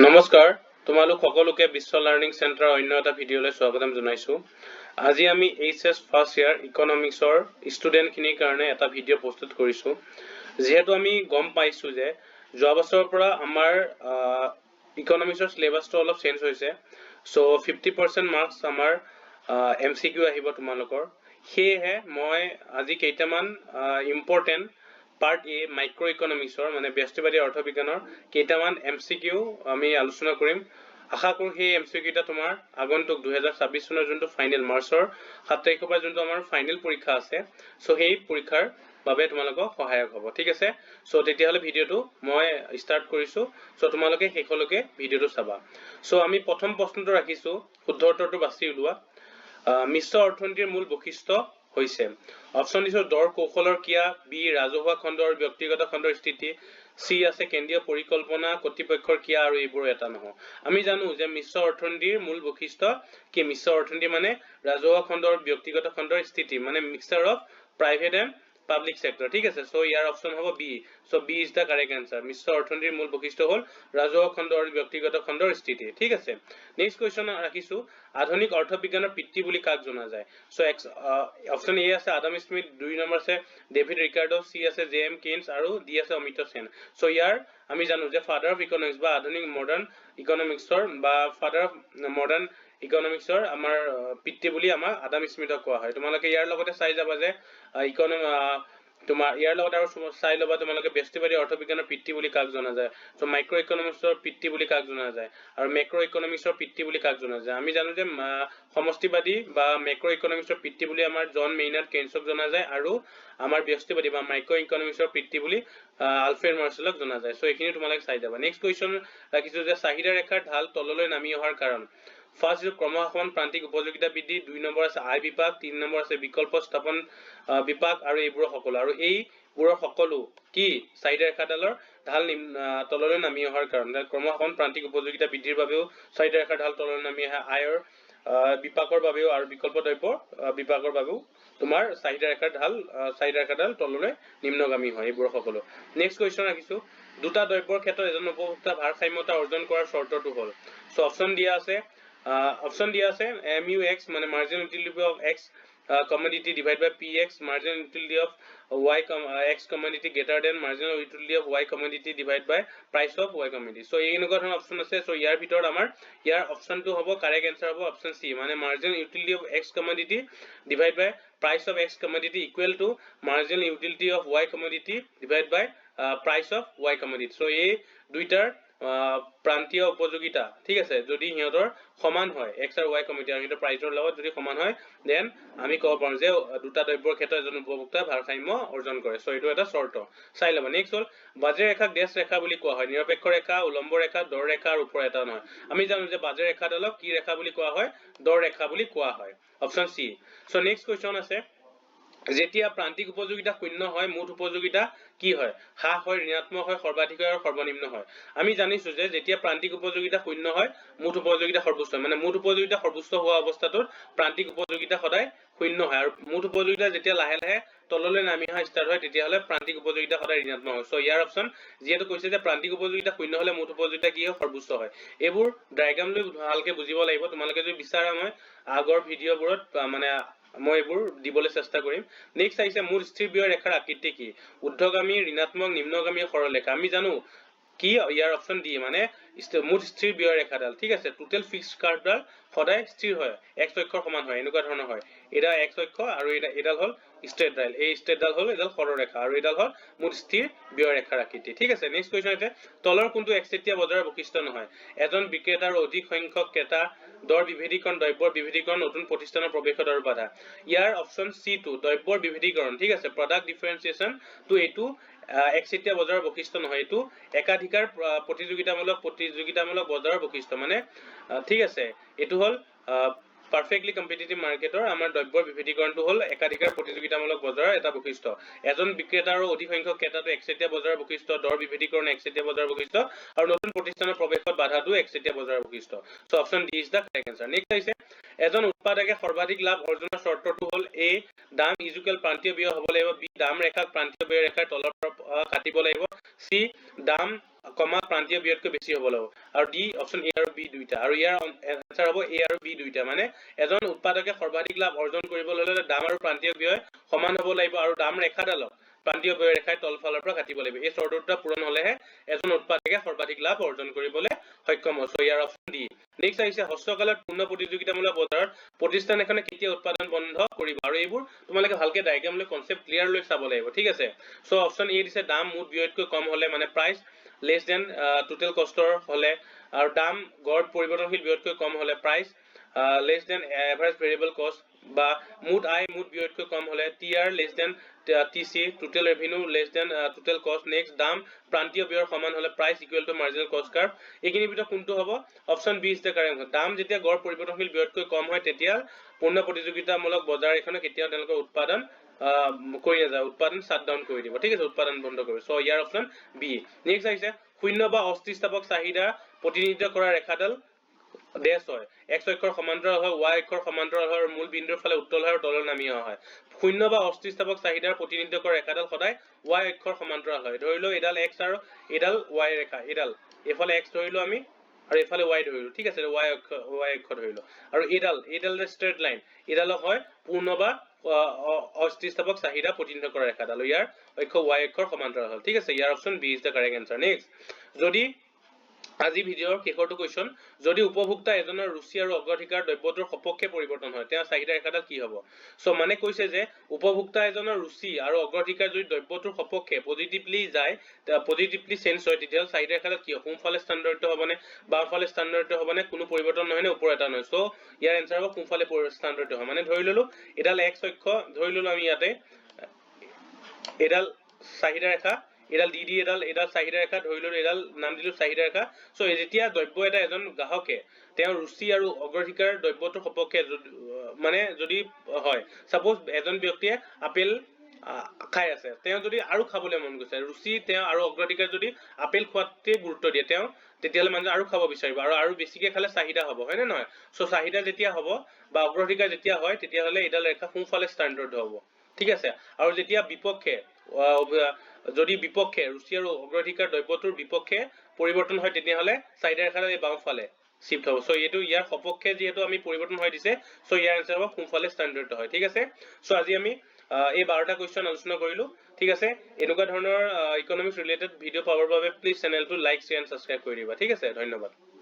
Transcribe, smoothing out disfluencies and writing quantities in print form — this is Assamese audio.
নমস্কাৰ তোমালোক সকলোকে বিশ্ব লাৰ্ণিং চেণ্টাৰৰ অন্য এটা ভিডিঅ'লৈ স্বাগতম জনাইছো। আজি আমি এইচএছ ফাৰ্ষ্ট ইয়াৰ ইকনমিক্সৰ ষ্টুডেণ্টখিনিৰ কাৰণে এটা ভিডিঅ' প্ৰস্তুত কৰিছো। যেহেতু আমি গম পাইছো যে যোৱা বছৰৰ পৰা আমাৰ ইকনমিক্সৰ সিলেবাসটো অলপ চেঞ্জ হৈছে। সো 50% মাৰ্কস আমাৰ এমসিকিউ আহিব তোমালোকৰ। সেয়েহে মই আজি কেইটামান ইম্পৰ্টেন্ট পাৰ্ট এ মাইক্ৰ ইকনমিক্সৰ মানে ব্যষ্টিবাদী অৰ্থবিজ্ঞানৰ কেইটামান এমসিকিউ আমি আলোচনা কৰিম। আশা কৰো সেই এমসিকিউ টা তোমাৰ আগন্তুক 2026 চনৰ যোনটো ফাইনেল মাৰ্চৰ 7 তাৰিখৰ পৰা যোনটো আমাৰ ফাইনেল পৰীক্ষা আছে, সো সেই পৰীক্ষাৰ বাবে তোমালোকক সহায়ক হ'ব। ঠিক আছে, সো তেতিয়াহলে ভিডিঅ'টো মই ষ্টাৰ্ট কৰিছো। সো তোমালোকে শেষলৈকে ভিডিঅ'টো চাবা। সো আমি প্ৰথম প্ৰশ্নটো ৰাখিছো, শুদ্ধ উত্তৰটো বাছি উলিওৱা। মিশ্ৰ অৰ্থনীতিৰ মূল বৈশিষ্ট্য হৈছে অপশন দিছো দৰ কৌশলৰ ক্ৰিয়া, বি ৰাজহুৱা খণ্ড আৰু ব্যক্তিগত খণ্ডৰ স্থিতি, সি আছে কেন্দ্ৰীয় পৰিকল্পনা কৰ্তৃপক্ষৰ ক্ৰিয়া আৰু এইবোৰ এটা নহয়। আমি জানো যে মিশ্ৰ অৰ্থনীতিৰ মূল বৈশিষ্ট্য কি? মিশ্ৰ অৰ্থনীতি মানে ৰাজহুৱা খণ্ড আৰু ব্যক্তিগত খণ্ডৰ স্থিতি, মানে mixture of private and public sector. ঠিক আছে, সো ইয়াৰ অপশন হ'ব B. So B is the correct answer. মিশ্ৰ অৰ্থনীতিৰ মূল বৈশিষ্ট্য হ'ল ৰাজহুৱা খণ্ড আৰু ব্যক্তিগত খণ্ডৰ স্থিতি। ঠিক আছে, নেক্সট কুৱেশ্যন ৰাখিছো আধুনিক অৰ্থবিজ্ঞানৰ পিতৃ বুলি কাক জনা যায়? সো অপশন এ আছে আডাম স্মিথ, 2 নম্বৰ আছে ডেভিড ৰিকাৰ্ডো, সি আছে জে এম কেইনছ আৰু ডি আছে অমিত্য সেন। সো ইয়াৰ আমি জানো যে ফাদাৰ অফ ইকনমিক্স বা আধুনিক মডাৰ্ণ ইকনমিক্সৰ বা ফাদাৰ অফ মডাৰ্ণ ইকনমিক্সৰ আমাৰ পিতৃ বুলি আমাৰ আডাম স্মিথক কোৱা হয়। তোমালোকে ইয়াৰ লগতে চাই যাবা যে তোমাৰ ইয়াৰ লগত আৰু চাই ল'বা তোমালোকে ব্যষ্টিবাদী অৰ্থবিজ্ঞানৰ পিতৃ বুলি কাক জনা যায়। সো মাইক্ৰ ইকনমিক্সৰ পিতৃ বুলি কাক জনা যায় আৰু মেক্ৰ ইকনমিক্সৰ পিতৃ বুলি কাক জনা যায়? আমি জানো যে সমষ্টিবাদী বা মেক্ৰ ইকনমিক্সৰ পিতৃ বুলি আমাৰ জন মেইনাৰ্ড কেইনছক জনা যায় আৰু আমাৰ ব্যষ্টিবাদী বা মাইক্ৰ ইকনমিক্সৰ পিতৃ বুলি আলফ্ৰেড মাৰ্শ্বেলক জনা যায়। সো এইখিনি তোমালোকে চাই যাবা। নেক্সট কুৱেশ্যন ৰাখিছো যে চাহিদা ৰেখাৰ ঢাল তললৈ নামি অহাৰ কাৰণ। ফাৰ্ষ্ট ক্ৰমহ্ৰাসমান প্ৰান্তিক উপযোগিতা বৃদ্ধি, 2 নম্বৰ আছে আয় বিপাক, 3 নম্বৰ আছে বিকল্প স্থাপন বিপাক আৰু এইবোৰৰ সকলো। আৰু এইবোৰৰ সকলো কি চাহিদা ৰেখাডালৰ ঢাল তললৈ নামি অহাৰ কাৰণ। ক্ৰমহ্ৰাসমান প্ৰান্তিক উপযোগিতা বৃদ্ধিৰ বাবেও চাহিদা ৰেখাৰ ঢাল তললৈ নামি আহে, আয়ৰ বিপাকৰ বাবেও আৰু বিকল্প দ্ৰব্যৰ বিপাকৰ বাবেও তোমাৰ চাহিদা ৰেখাডাল তললৈ নিম্নগামী হয়, এইবোৰ সকলো। নেক্সট কুৱেশ্যন ৰাখিছো দুটা দ্ৰব্যৰ ক্ষেত্ৰত এজন উপভোক্তা ভাৰসাম্যতা অৰ্জন কৰাৰ চৰ্তটো হ'ল। সো অপশন দিয়া আছে MUX মানে marginal utility of X commodity divided by PX, marginal utility of Y X commodity greater than marginal utility of Y commodity divided by price of Y commodity. So এনেকুৱা ধৰণৰ অপশন আছে। সো ইয়াৰ ভিতৰত আমাৰ ইয়াৰ অপশনটো হ'ব কাৰেক্ট আনসাৰ হ'ব অপশন সি, মানে marginal utility of X commodity divided by price of X commodity equal to marginal utility of Y commodity divided by price of Y commodity. So এই দুইটাৰ প্ৰান্তীয় উপযোগিতা ঠিক আছে যদি সিহঁতৰ সমান হয়, এক্স আৰু ওয়াই কমিটি আৰু সিহঁতৰ প্ৰাইচৰ লগত যদি সমান হয়, দেন আমি ক'ব পাৰো যে দুটা দ্ৰব্যৰ ক্ষেত্ৰত এজন উপভোক্তা ভাৰসাম্য অৰ্জন কৰে। সো এইটো এটা চৰ্ত চাই ল'বা। নেক্সট হ'ল বাজেট ৰেখাক ডেছ ৰেখা বুলি কোৱা হয়? নিৰপেক্ষ ৰেখা, উলম্ব ৰেখা, দৰ ৰেখা আৰু ওপৰ এটা নহয়। আমি জানো যে বাজেট ৰেখাডালক কি ৰেখা বুলি কোৱা হয়? দৰ ৰেখা বুলি কোৱা হয়, অপশন সি। সো নেক্সট কুৱেশ্যন আছে যেতিয়া প্ৰান্তিক উপযোগিতা শূন্য হয় মুঠ উপযোগিতা কি হয়? হ্ৰাস হয়, ঋণাত্মক হয়, সৰ্বাধিক হয় আৰু সৰ্বনিম্ন হয়। আমি জানিছো যে যেতিয়া প্ৰান্তিক উপযোগিতা শূন্য হয় মুঠ উপযোগিতা সৰ্বোচ্চ হয়, মানে মুঠ উপযোগিতা সৰ্বোচ্চ হোৱা অৱস্থাটোত প্ৰান্তিক উপযোগিতা সদায় শূন্য হয়, আৰু মুঠ উপযোগিতা যেতিয়া লাহে লাহে তললৈ নামি অহা ষ্টাৰ্ট হয় তেতিয়াহ'লে প্ৰান্তিক উপযোগিতা সদায় ঋণাত্মক হয়। সো ইয়াৰ অপশন যিহেতু কৈছে যে প্ৰান্তিক উপযোগিতা শূন্য হলে মুঠ উপযোগিতা কি হয়? সৰ্বোচ্চ হয়। এইবোৰ ডায়াগ্ৰাম লৈ ভালকে বুজিব লাগিব। তোমালোকে যদি বিচাৰা মই আগৰ ভিডিঅ'বোৰত মানে মই এইবোৰ দিবলৈ চেষ্টা কৰিম। নেক্সট আহিছে মূল স্থিৰ ব্যয় ৰেখাৰ আকৃতি কি? ঊৰ্ধ্বগামী, ঋণাত্মক, নিম্নগামী, সৰলৰেখা। আমি জানো কি ইয়াৰ অপশন ডি, মানে মুঠ স্থিৰ ব্যয় ৰেখাডাল ঠিক আছে টোটেল ফিক্সড কাৰ্ভডাল সদায় স্থিৰ হয়, এক্স অক্ষৰ সমান হয়, এনেকুৱা ধৰণৰ হয়। এটা এক্স অক্ষ আৰু এডাল হ'ল ষ্ট্ৰেট ডাইল, এই ষ্ট্ৰেটডাল হ'ল এডাল সৰলৰেখা আৰু এডাল হ'ল মুঠ স্থিৰ ব্যয় ৰেখাৰ আকৃতি। ঠিক আছে, নেক্সট কুৱেশ্যন আছে তলৰ কোনটো একচেটিয়া বজাৰৰ বৈশিষ্ট্য নহয়? এজন বিক্ৰেতাৰ অধিক সংখ্যক ক্ৰেতা, দৰ বিভেদীকৰণ, দ্ৰব্যৰ বিভেদীকৰণ, নতুন প্ৰতিষ্ঠানৰ প্ৰৱেশত আৰু বাধা। ইয়াৰ অপশন সি টো দ্ৰব্যৰ বিভেদীকৰণ ঠিক আছে, প্ৰডাক্ট ডিফাৰেন্সিয়েচন টো এইটো একচেটিয়া বজাৰৰ বৈশিষ্ট্য নহয়, এইটো একাধিকাৰ প্ৰতিযোগিতামূলক বজাৰৰ বৈশিষ্ট্য, মানে ঠিক আছে এইটো হ'ল পাৰফেক্টলি কম্পিটিটিভ মাৰ্কেটৰ আমাৰ দ্ৰব্যৰ বিভেদীকৰণটো হ'ল একাধিকাৰ প্ৰতিযোগিতামূলক বজাৰৰ এটা বৈশিষ্ট্য। এজন বিক্ৰেতাৰ অধিক সংখ্যক ক্ৰেতাটো একচেটিয়া বজাৰৰ বৈশিষ্ট্য, দৰ বিভেদীকৰণ একচেটিয়া বজাৰৰ বৈশিষ্ট্য আৰু নতুন প্ৰতিষ্ঠানৰ প্ৰৱেশত বাধাটো একচেটিয়া বজাৰৰ বৈশিষ্ট্য। So option D is the correct answer. Next আহিছে এজন উৎপাদকে সৰ্বাধিক লাভ অৰ্জনৰ চৰ্তটো হ'ল এ দাম ইজুকেল প্ৰান্তীয় ব্যয় হ'ব লাগিব, বি দাম ৰেখাক প্ৰান্তীয় ব্যয় ৰেখাৰ তলৰ পৰা কাটিব লাগিব, চি দাম কমা প্ৰান্তীয় ব্যয়তকৈ বেছি হ'ব লাগিব আৰু ডি অপচন এ আৰু বি দুইটা আৰু ইয়াৰ এনসাৰ হ'ব এ আৰু বি দুইটা মানে এজন উৎপাদকে সৰ্বাধিক লাভ অৰ্জন কৰিবলৈ হ'লে দাম আৰু প্ৰান্তীয় ব্যয় সমান হ'ব লাগিব আৰু দাম ৰেখাডালক প্ৰান্তীয় ব্যয় ৰেখাই তলফালৰ পৰা কাটিব লাগিব এই চৰ্ত দুটা পূৰণ হ'লেহে এজন উৎপাদকে সৰ্বাধিক লাভ অৰ্জন কৰিবলৈ সক্ষম হ'ব সো ইয়াৰ অপচন ডি নেক্সট আহিছে হস্তকালত পূৰ্ণ প্ৰতিযোগিতামূলক বজাৰত প্ৰতিষ্ঠান এখনে কেতিয়া উৎপাদন বন্ধ কৰিব আৰু এইবোৰ তোমালোকে ভালকে ডায়াগ্ৰাম লৈ কনসেপ্ট ক্লিয়াৰ লৈ চাব লাগিব ঠিক আছে সো অপচন এ দিছে দাম মুঠ ব্যয়তকৈ কম হ'লে মানে প্ৰাইস লেস দেন টোটাল কষ্টৰ হ'লে আৰু দাম গড় পৰিৱৰ্তনশীল ব্যয়তকৈ কম হ'লে price less than average variable cost বা মুঠ আয় মুঠ ব্যয়তকৈ কম হ'লে TR less than TC total revenue less than total cost next দাম প্ৰান্তীয় ব্যয়ৰ সমান হ'লে price equal to marginal cost curve এইখিনি ভিতৰত কোনটো হ'ব option B is the correct দাম যেতিয়া গড় পৰিৱৰ্তনশীল ব্যয়তকৈ কম হয় তেতিয়া পূৰ্ণ প্ৰতিযোগিতামূলক বজাৰ এখনে কেতিয়াও তেওঁলোকৰ উৎপাদন কৰি নাযায় উৎপাদন শাট ডাউন কৰি দিব ঠিক আছে উৎপাদন বন্ধ কৰিব সো ইয়াৰ অপচন বি নেক্সট আহিছে শূন্য বা অস্থিস্থাপক চাহিদা প্ৰতিনিধিত্ব কৰা ৰেখাডাল ডেশ হয় x অক্ষৰ সমান্তৰাল হয় y অক্ষৰ সমান্তৰাল হয় মূল বিন্দুৰ ফালে উত্তল হয় আৰু তললৈ নামি অহা হয় শূন্য বা অস্থিস্থাপক চাহিদাৰ প্ৰতিনিধিত্ব কৰা ৰেখাডাল সদায় y অক্ষৰ সমান্তৰাল হয় ধৰিলো এডাল x আৰু এডাল y ৰেখা এডাল এফালে x ধৰিলো আমি আৰু এফালে y ধৰিলো ঠিক আছে y অক্ষ ধৰিলো আৰু এডাল ষ্ট্ৰেট লাইন এডাল হয় পূৰ্ণ বা অস্থিস্থাপক চাহিদা প্ৰতিনিধিত্ব কৰা ৰেখাডাল ইয়াৰ অক্ষ y অক্ষৰ সমান্তৰাল হয় ঠিক আছে ইয়াৰ option B is the correct answer next যদি আজি ভিডিওৰ শেষৰটো কোৱেশ্চন যদি উপভোক্তা এজনৰ ৰুচি আৰু অগ্ৰাধিকাৰ দ্ৰব্যটোৰ সপক্ষে পৰিৱৰ্তন হয় তেতিয়া চাহিদা ৰেখাডাল কি হ'ব সো মানে কৈছে যে উপভোক্তা এজনৰ ৰুচি আৰু অগ্ৰাধিকাৰ যদি দ্ৰব্যটোৰ সপক্ষে পজিটিভলি যায় পজিটিভলি চেঞ্জ হয় তেতিয়া চাহিদা ৰেখাডাল কি হ'ব সোঁফালে স্থানান্তৰিত হ'বনে বাওঁফালে স্থানান্তৰিত হ'বনে কোনো পৰিৱৰ্তন নহয় নে ওপৰ এটা নহয় সো ইয়াৰ এনসাৰ হ'ব সোঁফালে স্থানান্তৰিত হয় মানে ধৰি ললো এডাল x অক্ষ ধৰি ললো আমি ইয়াতে এডাল চাহিদা ৰেখা এডাল ডি এডাল চাহিদা ৰেখা ধৰি ললো এডাল নাম দিলো চাহিদা ৰেখা সো যেতিয়া দ্ৰব্য এটা এজন গ্ৰাহকে তেওঁৰ ৰুচি আৰু অগ্ৰাধিকাৰ দ্ৰব্যটোৰ সপক্ষে মানে যদি হয় সাপোজ এজন ব্যক্তিয়ে আপেল খাই আছে তেওঁ যদি আৰু খাবলৈ মন গৈছে ৰুচি তেওঁ আৰু অগ্ৰাধিকাৰ যদি আপেল খোৱাতে গুৰুত্ব দিয়ে তেওঁ তেতিয়ালে মানুহ আৰু খাব বিচাৰিব আৰু বেছিকে খালে চাহিদা হ'ব হয় নে নহয় সো চাহিদা যেতিয়া হ'ব বা অগ্ৰাধিকাৰ যেতিয়া হয় তেতিয়া হলে এডাল ৰেখা সোঁফালে স্থানান্তৰিত হ'ব ঠিক আছে আৰু যেতিয়া বিপক্ষে যদি বিপক্ষে ৰুচি আৰু অগ্ৰাধিকাৰ দ্ৰব্যটোৰ বিপক্ষে পৰিৱৰ্তন হয় তেতিয়া হলে চাহিদা ৰেখাডাল এই বাওঁফালে শিফট হ'ব সো এটো ইয়াৰ সপক্ষে যেহেতু আমি পৰিৱৰ্তন হৈ দিছে সো ইয়াৰ আনসাৰ হ'ব সোঁফালে স্থানান্তৰিত হয় ঠিক আছে সো আজি আমি এই 12টা কোৱেশ্চন আলোচনা কৰিলো ঠিক আছে এনেকুৱা ধৰণৰ ইকনমিক্স ৰিলেটেড ভিডিও পাবৰ বাবে প্লিজ চেনেলটো লাইক শেয়াৰ এণ্ড সাবস্ক্ৰাইব কৰি দিবা ঠিক আছে ধন্যবাদ